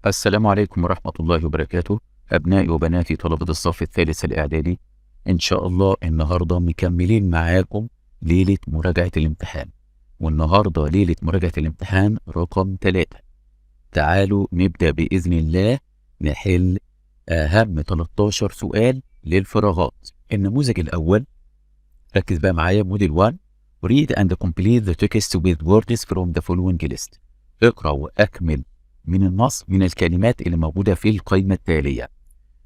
السلام عليكم ورحمة الله وبركاته. أبنائي وبناتي طلبة الصف الثالث الإعدادي، إن شاء الله النهاردة مكملين معاكم ليلة مراجعة الامتحان، والنهاردة ليلة مراجعة الامتحان رقم 3. تعالوا نبدأ بإذن الله نحل أهم 13 سؤال للفراغات. النموذج الأول، ركز بقى معايا، موديل 1. read and complete the text with words from the following list. اقرأ وأكمل من النص من الكلمات اللي موجودة في القائمة التالية.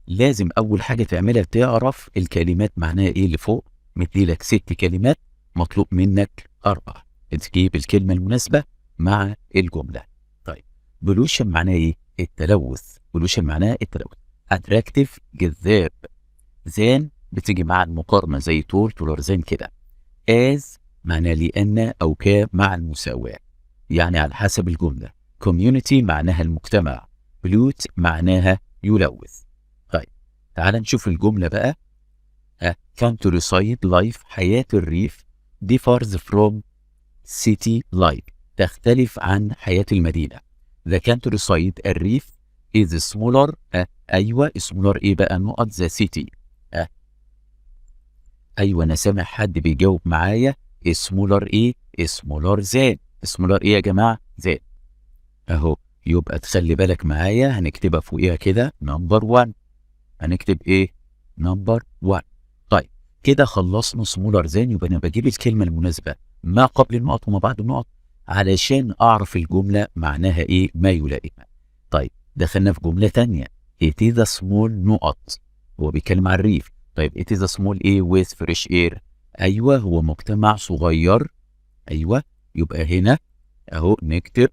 لازم أول حاجة تعملها تعرف الكلمات معناها إيه اللي فوق. مديلك 6 كلمات، مطلوب منك 4. تجيب الكلمة المناسبة مع الجملة. طيب، بولوشن معناه إيه؟ التلوث. بولوشن معناه التلوث. أتراكتيف جذاب. زان بتيجي مع المقارنة زي تول تولرزان كده. as معناه لأن أو ك مع المساواة، يعني على حسب الجملة. community معناها المجتمع. pollute معناها يلوث. طيب تعال نشوف الجملة بقى. countryside life حياة الريف differs from city life تختلف عن حياة المدينة. the countryside الريف is smaller أيوة smaller إيه بقى نقط the city. أيوة أنا سامع حد بيجاوب معايا smaller إيه smaller than. smaller إيه يا جماعة؟ than اهو. يبقى تخلي بالك معايا، هنكتبها فوقيها كده نمبر 1. هنكتب ايه؟ نمبر 1. طيب كده خلصنا سمولر زين. يبقى انا بجيب الكلمه المناسبه ما قبل النقط وما بعد النقط علشان اعرف الجمله معناها ايه، ما يلائمها. طيب دخلنا في جمله ثانيه. it is a small نقط، هو بيتكلم عن الريف. طيب it is a small ايه with fresh air. ايوه هو مجتمع صغير. ايوه يبقى هنا اهو نكتب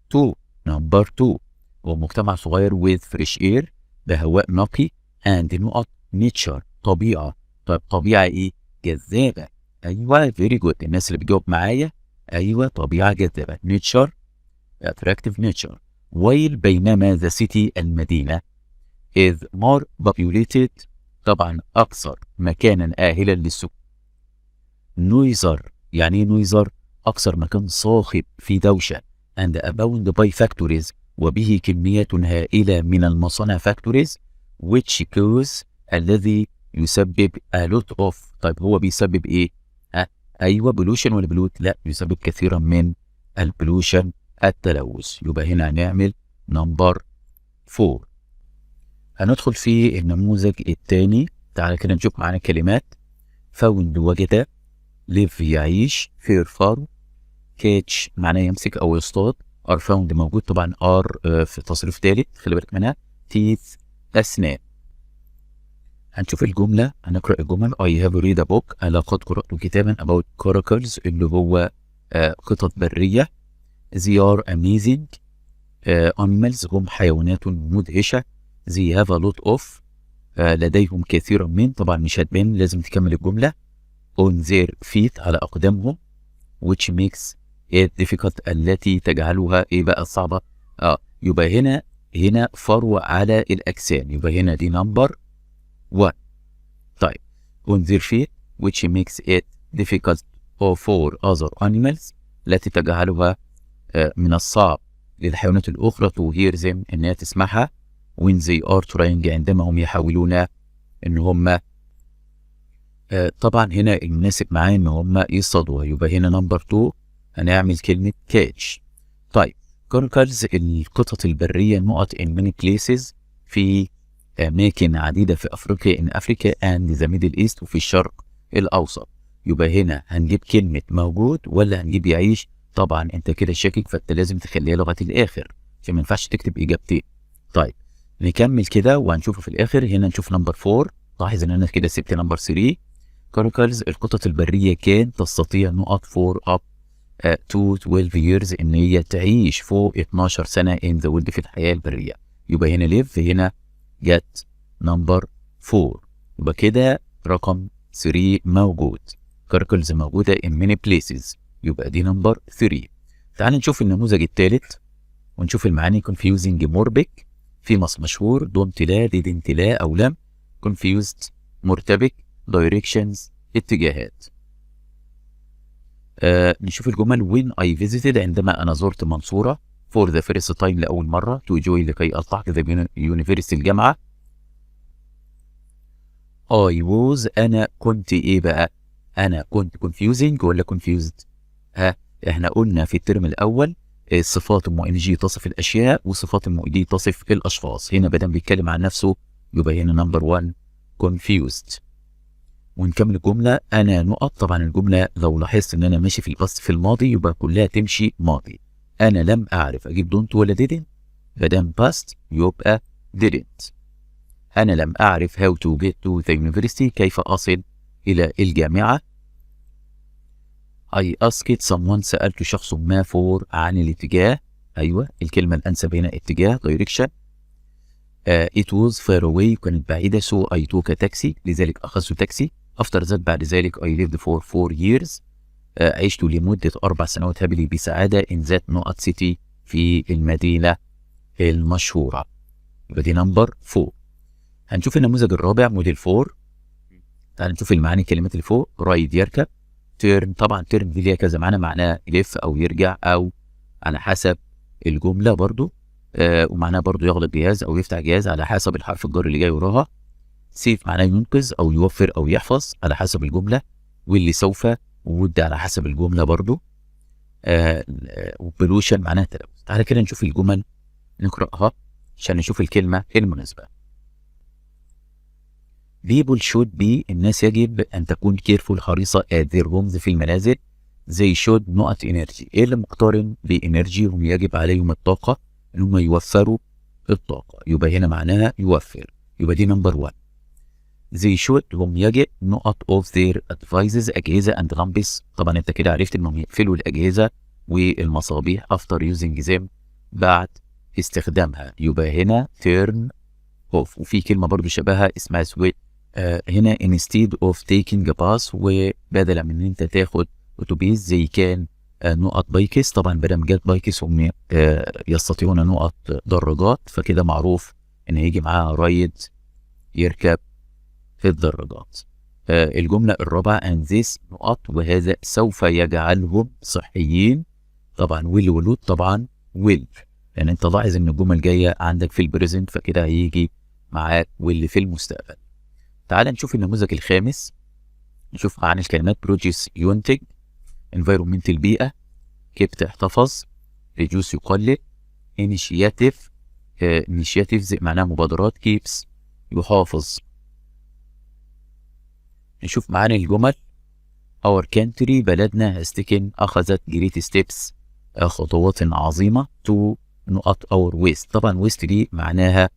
2. نمبر 2 هو مجتمع صغير with fresh air بهواء نقي and نقط nature طبيعة. طيب طبيعة ايه؟ جذابة. ايوه very good. الناس اللي بتجاوب معايا ايوه طبيعة جذابة nature attractive nature. while بينما the city المدينة is more populated طبعا أكثر مكانا آهلا للسكن. noisy يعني ايه noisy؟ أكثر مكان صاخب في دوشة and abound by factories وبه كميات هائلة من المصانع factories which cause الذي يسبب a lot of. طيب هو بيسبب ايه؟ ايوه pollution ولا بلوت؟ لا، يسبب كثيرا من البولوشن التلوث. يبقى هنا هنعمل نمبر 4. هندخل في النموذج الثاني. تعالى كده نشوف معانا كلمات. found وجد، live يعيش، fair farm، catch معناه يمسك او يصطاد، are found موجود طبعا are في تصريف ثالث خلي بالك منها، teeth اسنان. هنشوف الجمله، هنقرا الجمل. I have read a book انا قد قرات كتابا about coracles اللي هو قطط بريه. they are amazing animals هم حيوانات مدهشه. they have a lot of لديهم كثيرا من. طبعا مش هتبان، لازم تكمل الجمله. on their feet على اقدامهم which makes it difficult التي تجعلها ايه بقى صعبة. يبقى هنا فرو على الأجسام. يبقى هنا دي نمبر 1. طيب on their feet which makes it difficult for other animals التي تجعلها من الصعب للحيوانات الأخرى to hear them إنها تسمعها when they are trying عندما هم يحاولون إن هم طبعا هنا المناسب معاه ان هم يصطادوها. يبقى هنا نمبر 2 هنعمل كلمة catch. طيب كونكرز القطط البرية نقط in many places في أماكن عديدة في أفريقيا in Africa and the Middle East وفي الشرق الأوسط. يبقى هنا هنجيب كلمة موجود ولا هنجيب يعيش؟ طبعا أنت كده شاكك، فأنت لازم تخليها لغاية الآخر عشان ما ينفعش تكتب إجابتين. طيب نكمل كده وهنشوفه في الآخر. هنا نشوف نمبر 4. لاحظ إن أنا كده سبت نمبر 3. كاركلز القطط البرية كان تستطيع نقط for up to 12 years إن هي تعيش فوق 12 سنة in the wild في الحياة البرية. يبقى هنا live، هنا جت نمبر 4. يبقى كده رقم 3 موجود. كاركلز موجودة in many places، يبقى دي نمبر 3. تعال نشوف النموذج الثالث ونشوف المعاني. confusing مربك، في مشهور، don't لا، didn't لا أو لم، confused مرتبك، directions اتجاهات. نشوف الجمل. when I visited عندما أنا زرت منصورة for the first time لأول مرة. to join لكي ألتحق the university الجامعة. I was أنا كنت إيه بقى؟ أنا كنت confusing ولا confused؟ إحنا قلنا في الترم الأول الصفات المؤنجية تصف الأشياء والصفات المؤيدية تصف الأشخاص. هنا بدل بيتكلم عن نفسه يبقى هنا نمبر 1 confused. ونكمل الجملة. أنا نقط. طبعا الجملة لو لاحظت إن أنا ماشي في الباست في الماضي يبقى كلها تمشي ماضي. أنا لم أعرف أجيب دونت ولا didn't؟ فدام باست يبقى didn't. أنا لم أعرف how to get to the university كيف أصل إلى الجامعة. I asked someone سألت شخص ما for عن الاتجاه. أيوة الكلمة الأنسب هنا اتجاه direction. It was far away كانت بعيدة so I took a taxi لذلك أخذت تاكسي. After that بعد ذلك I lived for 4 years عشت لمدة 4 سنوات هبلي بسعادة in that نقط city في المدينة المشهورة. يبقى دي نمبر 4. هنشوف النموذج الرابع موديل 4. تعال نشوف المعاني الكلمات اللي فوق. رايد يركب. تيرن طبعا تيرن دي ليها كذا معنى. معناه يلف او يرجع او على حسب الجمله برضو. ومعناه برضو يغلق جهاز او يفتح جهاز على حسب الحرف الجر اللي جاي وراها. سيف معناه ينقذ او يوفر او يحفظ على حسب الجمله. واللي سوف وود على حسب الجمله برضو. وبلوشن معناه تلوث. تعالى كده نشوف الجمل نقراها عشان نشوف الكلمه المناسبه. People should be الناس يجب أن تكون careful حريصة at their homes في المنازل. They should نقط energy. إيه اللي مقترن بإنرجي؟ هم يجب عليهم الطاقة إن هم يوفروا الطاقة. يبقى هنا معناها يوفر. يبقى دي نمبر 1. They should هم يجب نقط of their devices أجهزة and lamps. طبعا أنت كده عرفت إنهم يقفلوا الأجهزة والمصابيح after using them بعد استخدامها. يبقى هنا turn off. وفي كلمة برضو شبهها اسمها switch. هنا instead of taking a bus وبدلا من ان انت تاخد اتوبيس زي كان نقط بايكس. طبعا بدل ما جت بايكس هم يستطيعون نقط دراجات. فكده معروف ان هيجي معاها رايد يركب في الدراجات. الجملة الرابعة and this نقط وهذا سوف يجعلهم صحيين. طبعا will ولود طبعا will لان انت لاحظ ان الجمل جاية عندك في البريزنت فكده هيجي معاك will في المستقبل. تعال نشوف النموذج الخامس. نشوف معاني الكلمات. produce ينتج. environment البيئة. keep احتفظ. reduce يقلل. initiative initiatives معناها مبادرات. keeps يحافظ. نشوف معاني الجمل. our country بلدنا has taken أخذت great steps خطوات عظيمة to نقط our waste. طبعا waste دي معناها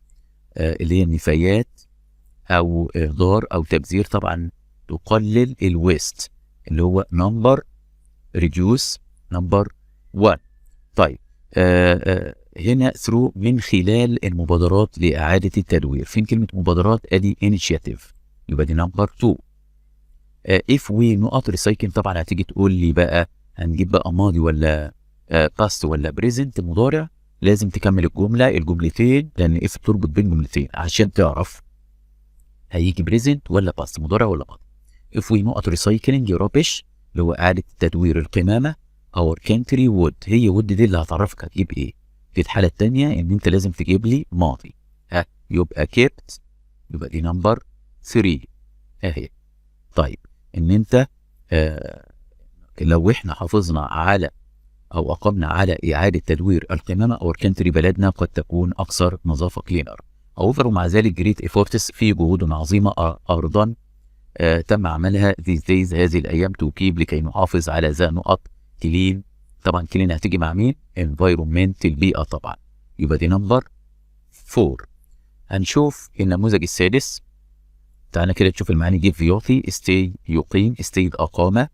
اللي هي النفايات او اهدار او تبذير. طبعا تقلل الويست اللي هو نمبر ريديوس نمبر 1. طيب هنا ثرو من خلال المبادرات لاعاده التدوير. فين كلمه مبادرات؟ ادي انيشيتيف. يبقى دي نمبر 2. اف وي نقط ريسايكل. طبعا هتيجي تقول لي بقى هنجيب بقى ماضي ولا باست ولا بريزنت مضارع. لازم تكمل الجملتين لان اف بتربط بين جملتين عشان تعرف هيجي بريزنت ولا باست مضارع ولا ماضي. if we نقط ريسايكلينج رابش اللي هو اعاده تدوير القمامه. اور كانتري وود هي وود دي اللي هتعرفك هتجيب ايه. في الحاله الثانيه ان انت لازم تجيب لي ماضي. يبقى kept. يبقى دي نمبر 3 اهي. طيب ان انت لو احنا حافظنا على او اقمنا على اعاده تدوير القمامه اور كانتري بلدنا قد تكون اكثر نظافه كلينر. أوفر مع ذلك جريت إفورتس في جهود عظيمة أرضا تم عملها these days هذه الأيام to keep لكي نحافظ على ذا نقط كلين. طبعا كلين هتيجي مع مين؟ environment البيئة طبعا. يبقى دي نمبر 4. هنشوف النموذج السادس. تعالى كده تشوف المعاني. جيف يعطي. stay يقيم. stayed أقام.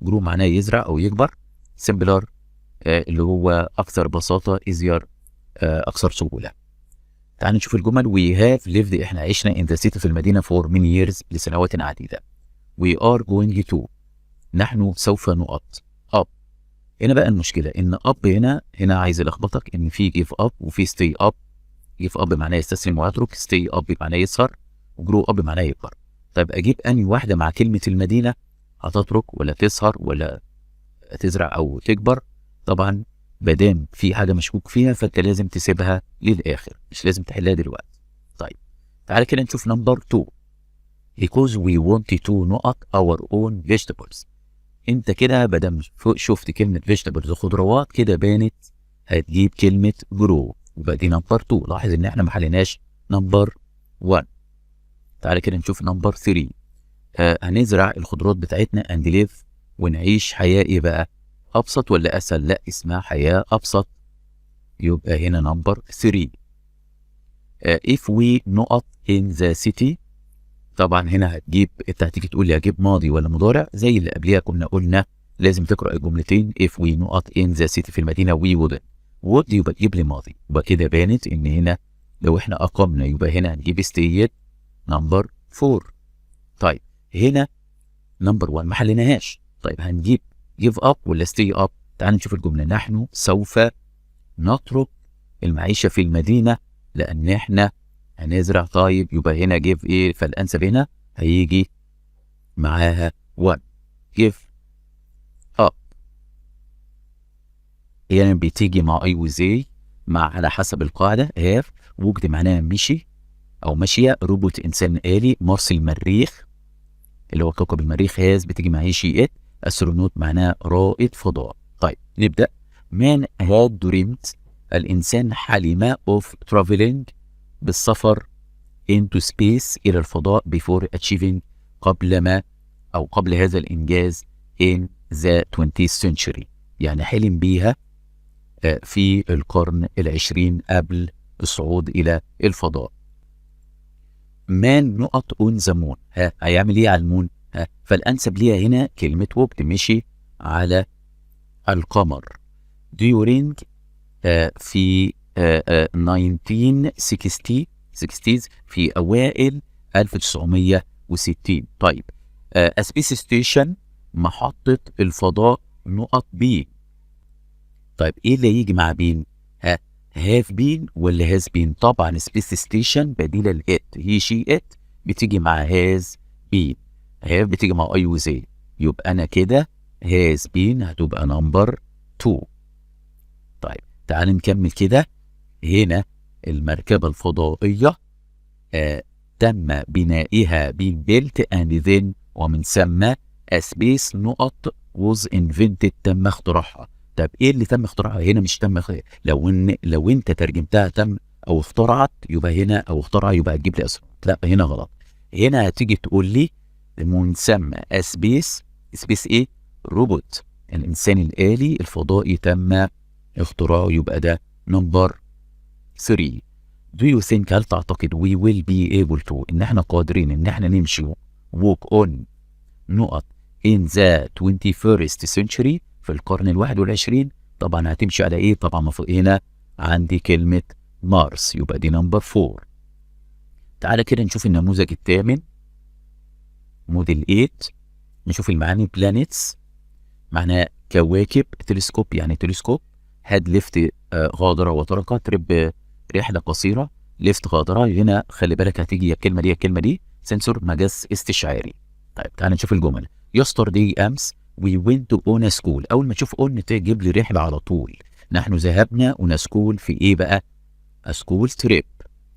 grow معناه يزرع أو يكبر. simpler اللي هو أكثر بساطة. easier أكثر سهولة. تعال نشوف الجمل. we have lived احنا عشنا in the city في المدينة for many years لسنوات عديدة. we are going to نحن سوف نقط up. هنا بقى المشكلة ان up هنا عايز يلخبطك ان في give up وفي stay up. give up معناه يستسلم ويترك. stay up معناه يسهر. وgrow up معناه يكبر. طيب اجيب انهي واحدة مع كلمة المدينة؟ هتترك ولا تسهر ولا تزرع او تكبر؟ طبعا مادام في حاجه مشكوك فيها فانت لازم تسيبها للاخر، مش لازم تحلها دلوقتي. طيب تعالى كده نشوف نمبر 2. because we want to نقط our own vegetables. انت كده مادام شفت كلمه vegetables خضروات كده بانت هتجيب كلمه grow، يبقى دي نمبر 2. لاحظ ان احنا ما حليناش نمبر 1. تعالى كده نشوف نمبر 3. هنزرع الخضروات بتاعتنا and live، ونعيش حياه ايه بقى؟ ابسط ولا اسهل؟ لا، اسمها حياه ابسط، يبقى هنا نمبر 3. if we نقط in the city، طبعا هنا هتجيب، انت هتيجي تقول لي هجيب ماضي ولا مضارع؟ زي اللي قبليها كنا قلنا لازم تقرا الجملتين if we نقط in the city في المدينه we wouldn't، would يبقى تجيب لي ماضي، يبقى كده بانت ان هنا لو احنا اقمنا يبقى هنا هنجيب stayed نمبر 4. طيب هنا نمبر 1 ما حليناهاش، طيب هنجيب give up ولا stay up؟ تعال نشوف الجمله. نحن سوف نترك المعيشه في المدينه لان احنا هنزرع. طيب يبقى هنا give ايه؟ فالانسب هنا هيجي معاها 1 give up. يعني بتيجي مع اي وزي مع على حسب القاعده have وجد معناها مشي او ماشيه، روبوت انسان آلي، مارس المريخ اللي هو كوكب المريخ، هاز بتيجي مع شي ات، استرونوت معناها رائد فضاء. طيب نبدا. مان هاد دريمت، الانسان حلم اوف ترافلينج بالسفر into space الى الفضاء before achieving قبل ما او قبل هذا الانجاز in the 20th century، يعني حلم بيها في القرن العشرين قبل الصعود الى الفضاء. مان نقط اون ذا مون، هيعمل ايه على المون؟ فالانسب ليها هنا كلمه وقت، مشي على القمر. during في 1960 في اوائل 1960. طيب سبيس ستيشن محطه الفضاء نقط بين. طيب ايه اللي يجي مع بين؟ هاف بين ولا هاز بين؟ طبعا سبيس ستيشن بديله الات، هي شي ات بتيجي مع هاز بين، هاف بتيجي مع اي وزي، يبقى انا كده هاز بين هتبقى نمبر 2. طيب تعال نكمل كده. هنا المركبه الفضائيه تم بنائها بين بيلت اند ذن، ومن ثم سبيس نقط was invented تم اختراعها. طب ايه اللي تم اختراعها؟ هنا مش تم لو انت ترجمتها تم او اخترعت يبقى هنا او اخترع يبقى هتجيب لي اسرع، لا هنا غلط. هنا هتيجي تقول لي من ثم سبيس ايه؟ روبوت، الانسان الالي الفضائي تم اختراعه، يبقى ده نمبر 3. Do you think هل تعتقد we will be able to ان احنا قادرين ان احنا نمشي walk on نقط in the 21st century في القرن ال21؟ طبعا هتمشي على ايه؟ طبعا المفروض هنا عندي كلمة مارس، يبقى دي نمبر 4. تعالى كده نشوف النموذج الثامن موديل 8. نشوف المعاني. بلانيتس معناه كواكب، تلسكوب يعني تلسكوب، هاد ليفت غادرة وتركت، ترب رحلة قصيرة، ليفت غادرة. هنا خلي بالك هتيجي الكلمة دي الكلمة دي سنسور مجاز استشعاري. طيب تعالى نشوف الجمل. yesterday أمس we went to on a school، أول ما تشوف on تجيب لي رحلة على طول. نحن ذهبنا on a school في إيه بقى؟ a school trip،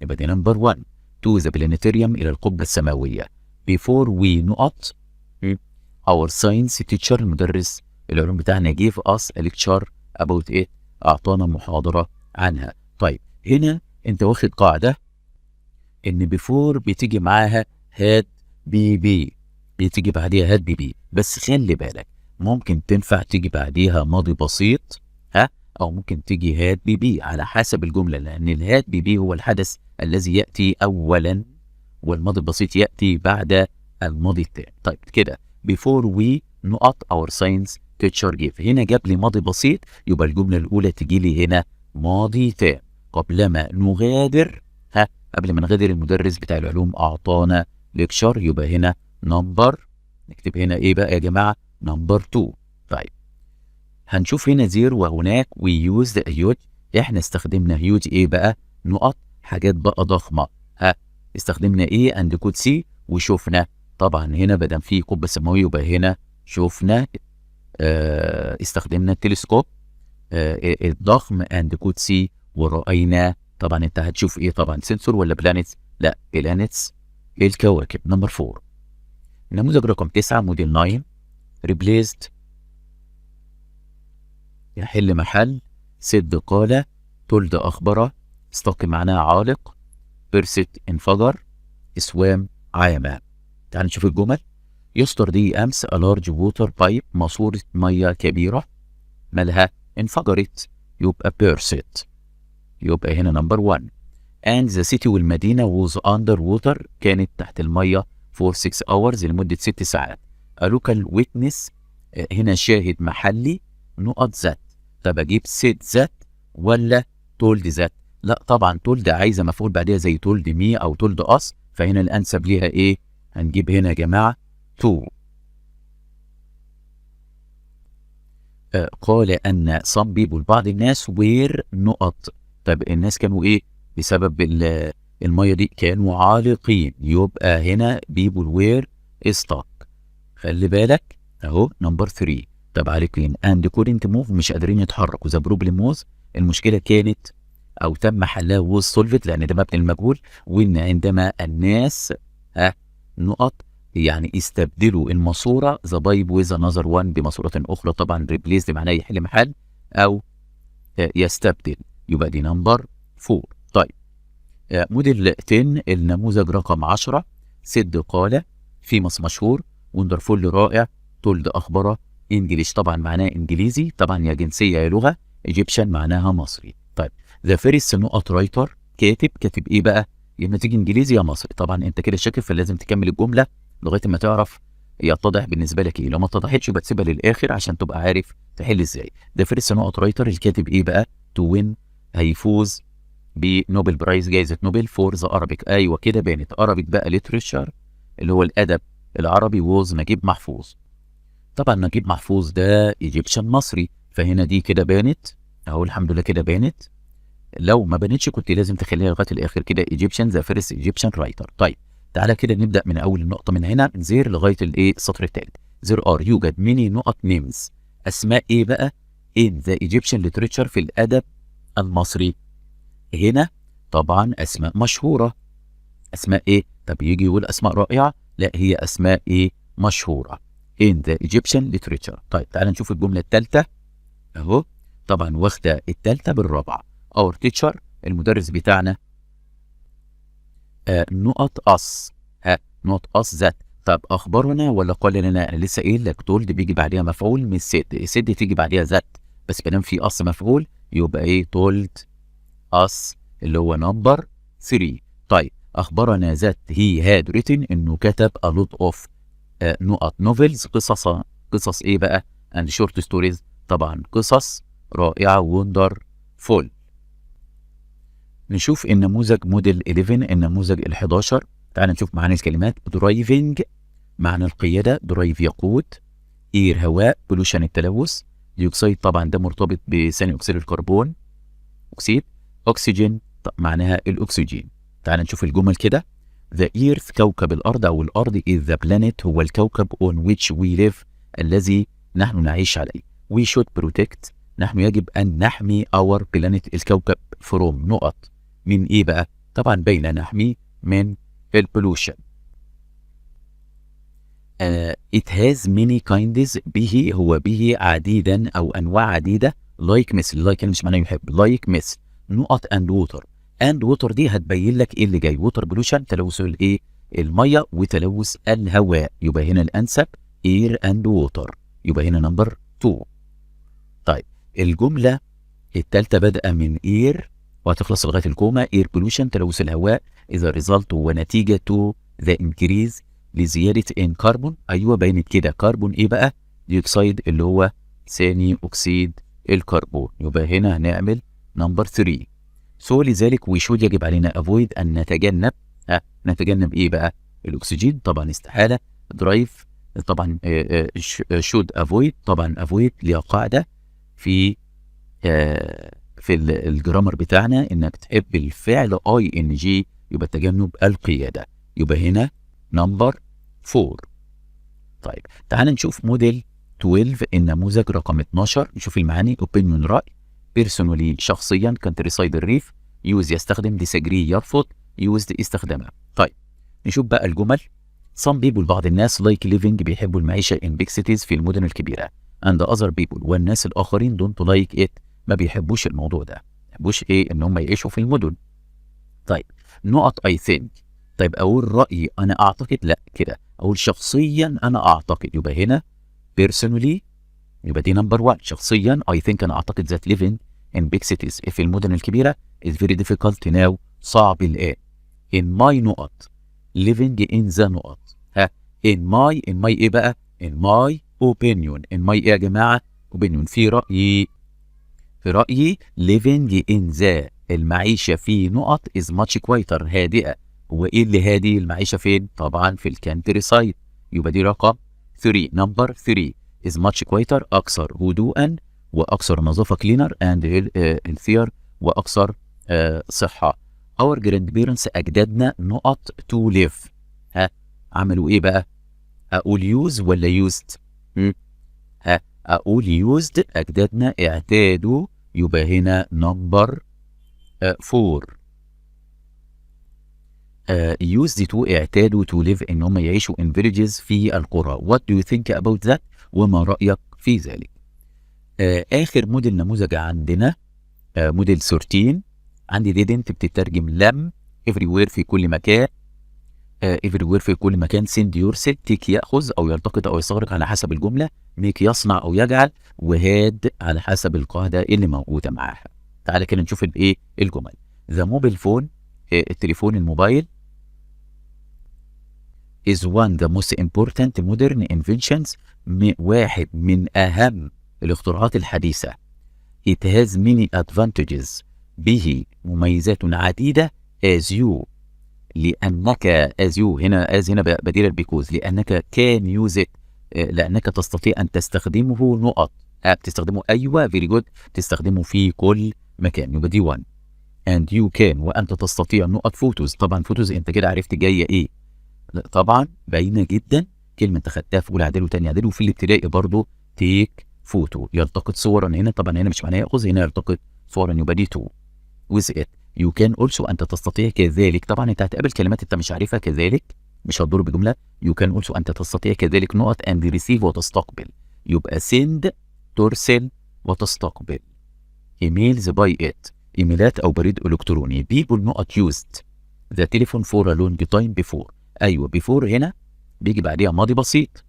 يبقى دي نمبر 1. to the planetarium إلى القبة السماوية. before we نقط our science teacher المدرس العلوم بتاعنا gave us a lecture about it، أعطانا محاضرة عنها. طيب هنا أنت واخد قاعدة إن before بتيجي معاها had بي، بتيجي بعديها had بي، بس خلي بالك ممكن تنفع تيجي بعديها ماضي بسيط أو ممكن تيجي had بي على حسب الجملة، لأن الهاد بي هو الحدث الذي يأتي أولا والماضي البسيط يأتي بعد الماضي التام. طيب كده before we نقط our science teacher give، هنا جاب لي ماضي بسيط، يبقى الجملة الأولى تجي لي هنا ماضي تام. قبلما نغادر قبل ما نغادر المدرس بتاع العلوم أعطانا ليكشر، يبقى هنا نمبر، نكتب هنا إيه بقى يا جماعة؟ نمبر 2. طيب هنشوف هنا زير وهناك we used a huge، إحنا استخدمنا huge إيه بقى؟ نقط حاجات بقى ضخمة، استخدمنا إيه؟ and could see وشوفنا. طبعا هنا بدل في قبة سماوية يبقى هنا شوفنا استخدمنا التلسكوب. الضخم and could see ورأينا. طبعا انت هتشوف ايه؟ طبعا سنسور ولا بلانيتس؟ لا بلانيتس، الكواكب. نمبر 4. نموذج رقم 9 موديل 9 replaced يحل محل، سد قال، تولد أخبر، استق معناها عالق، بيرست انفجر، اسوام عامة. تعال نشوف الجمل. يستر دي أمس a large water pipe ماسورة مية كبيرة مالها؟ انفجرت، يبقى بيرست، يبقى هنا نمبر 1. and the city والمدينة was under water كانت تحت المية for 6 hours لمدة 6 ساعات. a local witness هنا شاهد محلي نقط ذات. طب اجيب said ذات ولا told ذات؟ لا طبعا told عايزة مفعول بعدها زي told me او told us، فهنا الانسب ليها ايه؟ هنجيب هنا يا جماعة to. قال ان some people بعض الناس were نقط. طب الناس كانوا ايه؟ بسبب المية دي كانوا عالقين، يبقى هنا people were stuck. خلي بالك اهو نمبر 3. طب عالقين and couldn't move مش قادرين يتحركوا. the problem was المشكلة كانت او تم حلها was solved لان ده مبني المجهول، وان عندما الناس نقط يعني استبدلوا الماسورة the pipe with another one بماسورة اخرى. طبعا replace معناه يحل محل او يستبدل، يبقى دي نمبر 4. طيب موديل 10 النموذج رقم 10 سد قال، فيمس مشهور، وندرفول رائع، تولد أخبره، انجليش طبعا معناه انجليزي، طبعا يا جنسية يا لغة، ايجيبشن معناها مصري. طيب ذا فيرست نقط رايتر كاتب ايه بقى؟ يا اما تيجي انجليزي يا مصري. طبعا انت كده شاكك فلازم تكمل الجملة لغاية ما تعرف يتضح بالنسبة لك ايه. لو ما اتضحتش يبقى تسيبها للآخر عشان تبقى عارف تحل ازاي. ذا فيرست نقط رايتر الكاتب ايه بقى؟ تو وين هيفوز بنوبل برايز جائزة نوبل فور ذا أرابيك. أيوه كده بانت. أرابيك بقى ليتريشر اللي هو الأدب العربي ووز نجيب محفوظ. طبعا نجيب محفوظ ده ايجيبشن مصري، فهنا دي كده بانت أهو الحمد لله كده بانت. لو ما بانتش كنت لازم تخليها لغاية الآخر كده ايجيبشن ذا فيرست ايجيبشن رايتر. طيب تعالى كده نبدأ من أول النقطة من هنا زير لغاية الإيه السطر الثالث. زير ار يوجد ميني نقط نيمز أسماء إيه بقى؟ إن ذا ايجيبشن ليتريشر في الأدب المصري. هنا طبعا اسماء مشهوره. اسماء ايه؟ طب يجي يقول اسماء رائعه؟ لا هي اسماء ايه؟ مشهوره. in the Egyptian literature. طيب تعال نشوف الجمله الثالثه اهو. طبعا واخده الثالثه بالرابعه. our teacher المدرس بتاعنا نقط us نقط us ذات. طب اخبرنا ولا قال لنا؟ انا لسه قايل لك تولد بيجي بعديها مفعول مش سد، سد تيجي بعديها ذات، بس كلام في us مفعول يبقى ايه؟ تولد us اللي هو نمبر 3. طيب اخبرنا ذات هي هاد ريتن انه كتب a lot of نقط نوفلز قصص ايه بقى؟ and short stories طبعا قصص رائعه وندر فول. نشوف النموذج موديل 11 النموذج ال11. تعال نشوف معاني الكلمات. درايفنج معنى القياده، درايف يقود، اير هواء، بولوشن التلوث، ديوكسيد طبعا ده مرتبط بثاني اكسيد الكربون اكسيد، اكسجين معناها الاكسجين. تعال نشوف الجمل كده. The earth كوكب الارض او الارض is the planet هو الكوكب on which we live الذي نحن نعيش عليه. we should protect نحن يجب ان نحمي our planet الكوكب from نقط من ايه بقى؟ طبعا بين نحمي من البولوشن. it has many kinds به هو به عديدا او انواع عديده like مثل like مش معناه يحب like مثل نقط and water and water دي هتبين لك ايه اللي جاي. water pollution تلوث الايه؟ الميه وتلوث الهواء، يبقى هنا الانسب air and water، يبقى هنا نمبر 2. طيب الجمله الثالثه بادئه من air وهتخلص لغايه الكوما. air pollution تلوث الهواء اذا result ونتيجه to the increase لزياده ان كربون. ايوه بينت كده كربون ايه بقى؟ ديوكسيد اللي هو ثاني اكسيد الكربون، يبقى هنا هنعمل نمبر 3. سو لذلك وشود يجب علينا افويد ان نتجنب نتجنب ايه بقى؟ الاكسجين طبعا استحاله. درايف طبعا شود افويد طبعا افويد ليها قاعده في الجرامر بتاعنا انك تحب الفعل اي ان جي يبقى تجنب القياده، يبقى هنا نمبر 4. طيب تعال نشوف موديل 12 النموذج رقم 12. نشوف المعاني. اوبينيون رأي، personally شخصيا countryside الريف. use يستخدم، disagree يرفض، used استخدامها. طيب نشوف بقى الجمل. some people بعض الناس like living بيحبوا المعيشة in big cities في المدن الكبيرة and other people والناس الآخرين don't like it ما بيحبوش الموضوع ده، ما بيحبوش إيه إن هم يعيشوا في المدن. طيب نقط I think. طيب أقول رأيي أنا أعتقد؟ لا كده أقول شخصيا أنا أعتقد، يبقى هنا personally يبقى دي نمبر 1. شخصيا I think أنا أعتقد that living in big cities في المدن الكبيرة is very difficult now صعب الآن. in my نقط living in the نقط ها in my إيه بقى؟ in my opinion. in my إيه يا جماعة؟ opinion في رأيي living in the المعيشة في نقط is much quieter هادئة. هو إيه اللي هادي؟ المعيشة فين؟ طبعا في الكانتري سايد. يبقى دي رقم 3 نمبر 3 is much quieter أكثر هدوءا وأكثر نظافة cleaner and healthier وأكثر صحة. our grandparents أجدادنا نقط to live ها عملوا إيه بقى؟ أقول use ولا used؟ ها أقول used أجدادنا اعتادوا، يبقى هنا نمبر 4 used to اعتادوا to live إن هم يعيشوا in villages في القرى. what do you think about that؟ وما رأيك في ذلك؟ آخر موديل نموذج عندنا موديل 13 عندي didn't بتترجم لم everywhere في كل مكان. everywhere في كل مكان send yourself take يأخذ أو يلتقط أو يستغرق على حسب الجملة، make يصنع أو يجعل، وهاد على حسب القاعدة اللي موجودة معاها. تعالى كده نشوف الإيه الجمل. the mobile phone التليفون الموبايل is one the most important modern inventions واحد من أهم الاختراعات الحديثة. it has many advantages به مميزات عديدة as you لأنك as you هنا as هنا بديل البيكوز لأنك can use it لأنك تستطيع أن تستخدمه نقط تستخدمه أيوة very good تستخدمه في كل مكان. يبقى دي 1 and you can وأنت تستطيع نقط فوتوز. طبعا فوتوز أنت كده عرفت جاية إيه. طبعا باينة جدا كلمة أنت خدتها في أولى إعدادي وتانية إعدادي وفي الابتدائي برضه تيك فوتو يلتقط صورا. هنا طبعا هنا مش معناه يأخذ، هنا يلتقط صورا يبقى دي 2 with it. you can also أنت تستطيع كذلك. طبعا أنت هتقابل كلمات أنت مش عارفها كذلك مش هتضر بجملة. you can also أنت تستطيع كذلك نقط and receive وتستقبل، يبقى send ترسل وتستقبل. emails by it إيميلات أو بريد إلكتروني. people نقط used the telephone for a long time before. أيوة before هنا بيجي بعديها ماضي بسيط،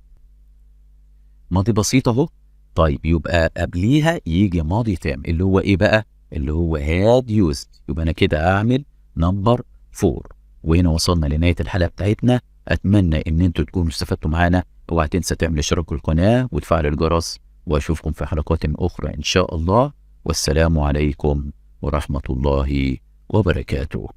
ماضي بسيط أهو. طيب يبقى قبليها يجي ماضي تام اللي هو إيه بقى؟ اللي هو had used. يبقى أنا كده أعمل نمبر 4. وهنا وصلنا لنهاية الحلقة بتاعتنا. أتمنى إن أنتوا تكونوا استفدتوا معانا. اوعى تنسى تعمل اشتراك في القناة وتفعل الجرس، وأشوفكم في حلقات أخرى إن شاء الله. والسلام عليكم ورحمة الله وبركاته.